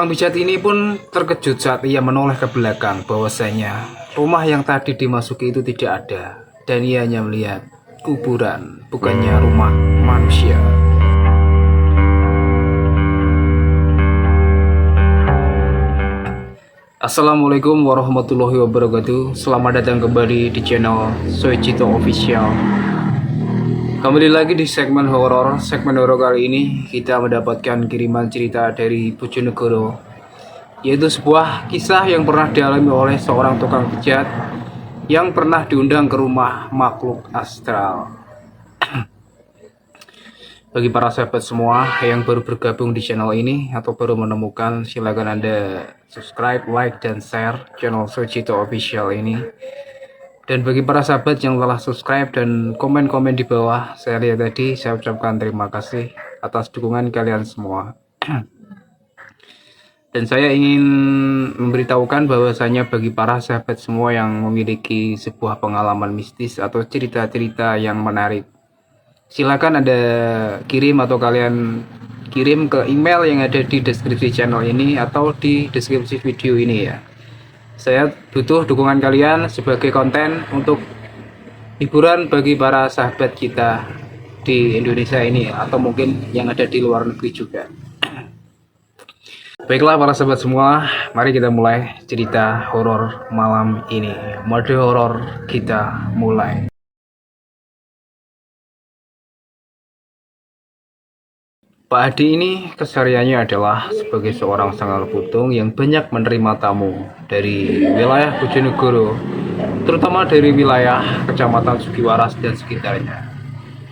Orang bijak ini pun terkejut saat ia menoleh ke belakang bahwasanya rumah yang tadi dimasuki itu tidak ada dan ia hanya melihat kuburan, bukannya rumah manusia. Assalamualaikum warahmatullahi wabarakatuh. Selamat datang kembali di channel Soichito Official. Kembali lagi di segmen horor. Segmen horor kali ini kita mendapatkan kiriman cerita dari Bojonegoro, yaitu sebuah kisah yang pernah dialami oleh seorang tukang pijat yang pernah diundang ke rumah makhluk astral. Bagi para sahabat semua yang baru bergabung di channel ini atau baru menemukan, silakan Anda subscribe, like, dan share channel Soichito Official ini. Dan bagi para sahabat yang telah subscribe dan komen-komen di bawah, saya lihat tadi, saya ucapkan terima kasih atas dukungan kalian semua. Dan saya ingin memberitahukan bahwasanya bagi para sahabat semua yang memiliki sebuah pengalaman mistis atau cerita-cerita yang menarik, silakan Anda kirim atau kalian kirim ke email yang ada di deskripsi channel ini atau di deskripsi video ini ya. Saya butuh dukungan kalian sebagai konten untuk hiburan bagi para sahabat kita di Indonesia ini atau mungkin yang ada di luar negeri juga. Baiklah para sahabat semua, mari kita mulai cerita horor malam ini. Mode horor kita mulai. Pak Adi ini kesehariannya adalah sebagai seorang sanggar putung yang banyak menerima tamu dari wilayah Bojonegoro, terutama dari wilayah Kecamatan Sugiwaras dan sekitarnya.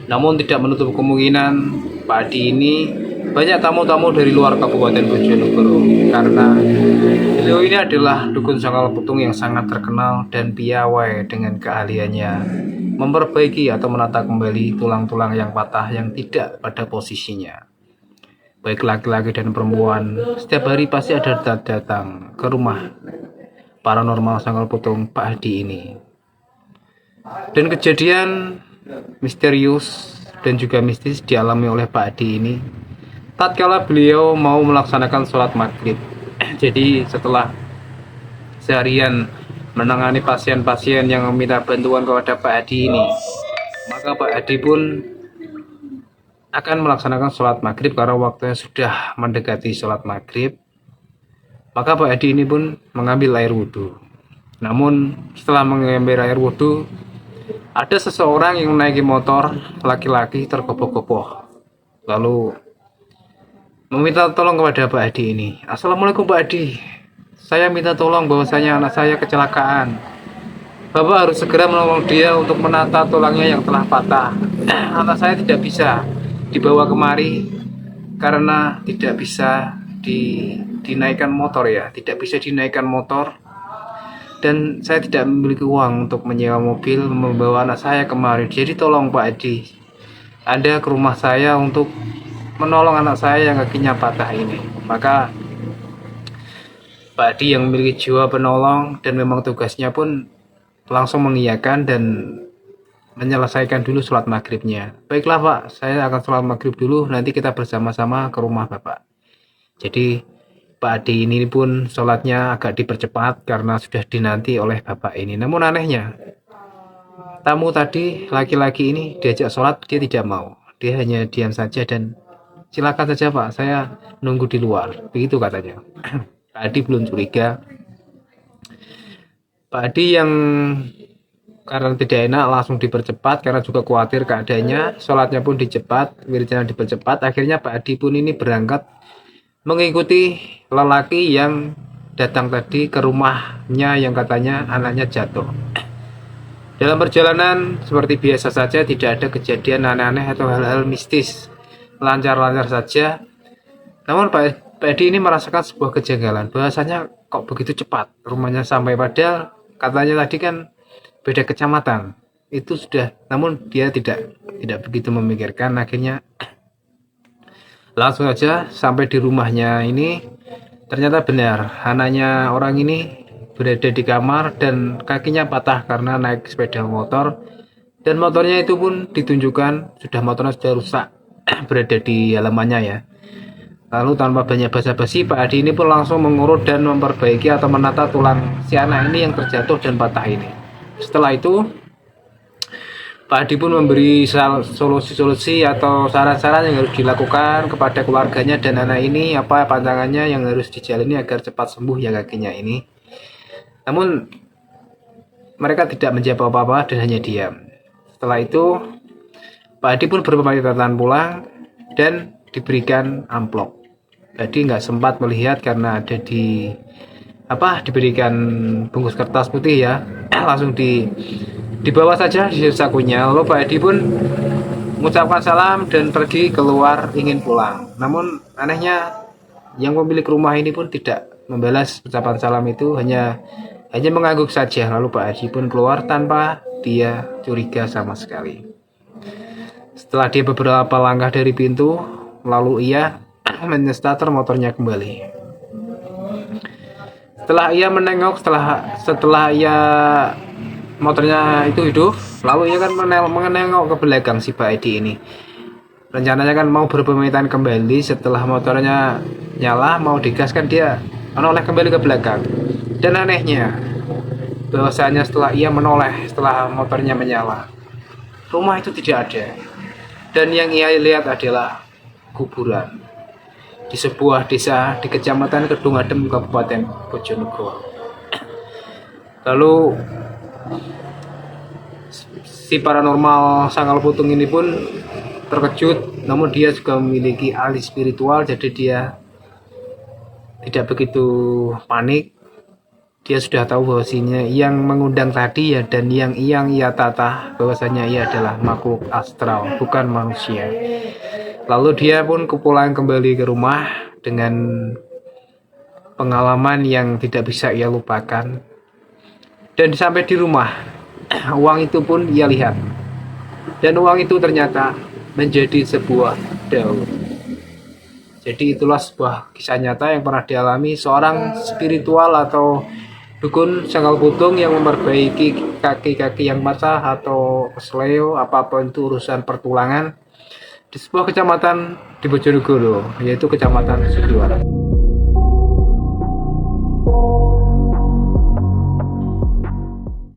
Namun tidak menutup kemungkinan Pak Adi ini banyak tamu-tamu dari luar Kabupaten Bojonegoro, karena beliau ini adalah dukun sanggar putung yang sangat terkenal dan piawai dengan keahliannya memperbaiki atau menata kembali tulang-tulang yang patah yang tidak pada posisinya. Baik laki-laki dan perempuan, setiap hari pasti ada datang ke rumah paranormal sanggar putung Pak Hadi ini. Dan kejadian misterius dan juga mistis dialami oleh Pak Hadi ini tatkala beliau mau melaksanakan sholat maghrib. Jadi setelah seharian menangani pasien-pasien yang meminta bantuan kepada Pak Hadi ini, maka Pak Hadi pun akan melaksanakan sholat maghrib karena waktunya sudah mendekati sholat maghrib. Maka Pak Hadi ini pun mengambil air wudhu. Namun setelah mengambil air wudhu, ada seseorang yang menaiki motor laki-laki tergopoh-gopoh, lalu meminta tolong kepada Pak Hadi ini. Assalamualaikum Pak Hadi, saya minta tolong bahwasanya anak saya kecelakaan. Bapak harus segera menolong dia untuk menata tulangnya yang telah patah. Anak saya tidak bisa dibawa kemari karena tidak bisa dinaikkan motor ya, tidak bisa dinaikkan motor, dan saya tidak memiliki uang untuk menyewa mobil membawa anak saya kemari. Jadi tolong Pak Hadi, Anda ke rumah saya untuk menolong anak saya yang kakinya patah ini. Maka Pak Hadi yang memiliki jiwa penolong dan memang tugasnya pun langsung mengiyakan dan menyelesaikan dulu sholat maghribnya. Baiklah Pak, saya akan sholat maghrib dulu, nanti kita bersama-sama ke rumah Bapak. Jadi Pak Adi ini pun sholatnya agak dipercepat karena sudah dinanti oleh Bapak ini. Namun anehnya, tamu tadi laki-laki ini diajak sholat, dia tidak mau. Dia hanya diam saja dan silakan saja Pak, saya nunggu di luar. Begitu katanya. Pak Adi belum curiga. Pak Adi yang karena tidak enak langsung dipercepat karena juga khawatir keadaannya, sholatnya pun dicepat, wiridnya dipercepat. Akhirnya Pak Adi pun ini berangkat mengikuti lelaki yang datang tadi ke rumahnya yang katanya anaknya jatuh. Dalam perjalanan seperti biasa saja, tidak ada kejadian aneh-aneh atau hal-hal mistis, lancar-lancar saja. Namun Pak Adi ini merasakan sebuah kejanggalan, bahwasanya kok begitu cepat rumahnya sampai, padahal katanya tadi kan beda kecamatan itu sudah. Namun dia tidak begitu memikirkan, akhirnya langsung saja sampai di rumahnya ini. Ternyata benar, anaknya orang ini berada di kamar dan kakinya patah karena naik sepeda motor, dan motornya itu pun ditunjukkan motornya sudah rusak berada di halamannya ya. Lalu tanpa banyak basa-basi, Pak Adi ini pun langsung mengurut dan memperbaiki atau menata tulang si anak ini yang terjatuh dan patah ini. Setelah itu, Pak Adi pun memberi solusi-solusi atau saran-saran yang harus dilakukan kepada keluarganya dan anak ini, apa pantangannya yang harus dijalani agar cepat sembuh ya kakinya ini. Namun mereka tidak menjawab apa-apa dan hanya diam. Setelah itu Pak Adi pun berpamitan pulang dan diberikan amplop. Jadi nggak sempat melihat karena ada diberikan bungkus kertas putih ya, langsung dibawa saja di sakunya. Lalu Pak Edi pun mengucapkan salam dan pergi keluar ingin pulang. Namun anehnya yang pemilik rumah ini pun tidak membalas ucapan salam itu, hanya mengangguk saja. Lalu Pak Edi pun keluar tanpa dia curiga sama sekali. Setelah dia beberapa langkah dari pintu, lalu ia men-starter motornya kembali. Setelah ia menengok, setelah ia motornya itu hidup, lalu ia kan menengok ke belakang si Pak Edi ini. Rencananya kan mau berpamitan kembali setelah motornya nyala, mau digaskan, dia menoleh kembali ke belakang. Dan anehnya, bahwasanya setelah ia menoleh setelah motornya menyala, rumah itu tidak ada. Dan yang ia lihat adalah kuburan di sebuah desa di Kecamatan Kedung Adem, Kabupaten Bojonegoro. Lalu si paranormal Sangkal Putung ini pun terkejut, namun dia juga memiliki ahli spiritual, jadi dia tidak begitu panik. Dia sudah tahu bahwasanya yang mengundang tadi ya, dan yang ia tata bahwasanya ia adalah makhluk astral, bukan manusia. Lalu dia pun pulang kembali ke rumah dengan pengalaman yang tidak bisa ia lupakan. Dan sampai di rumah, uang itu pun ia lihat. Dan uang itu ternyata menjadi sebuah daun. Jadi itulah sebuah kisah nyata yang pernah dialami seorang spiritual atau dukun Sangkal Putung yang memperbaiki kaki-kaki yang patah atau kesleo, apapun itu urusan pertulangan, di sebuah kecamatan di Bojonegoro, yaitu Kecamatan Sidoarjo.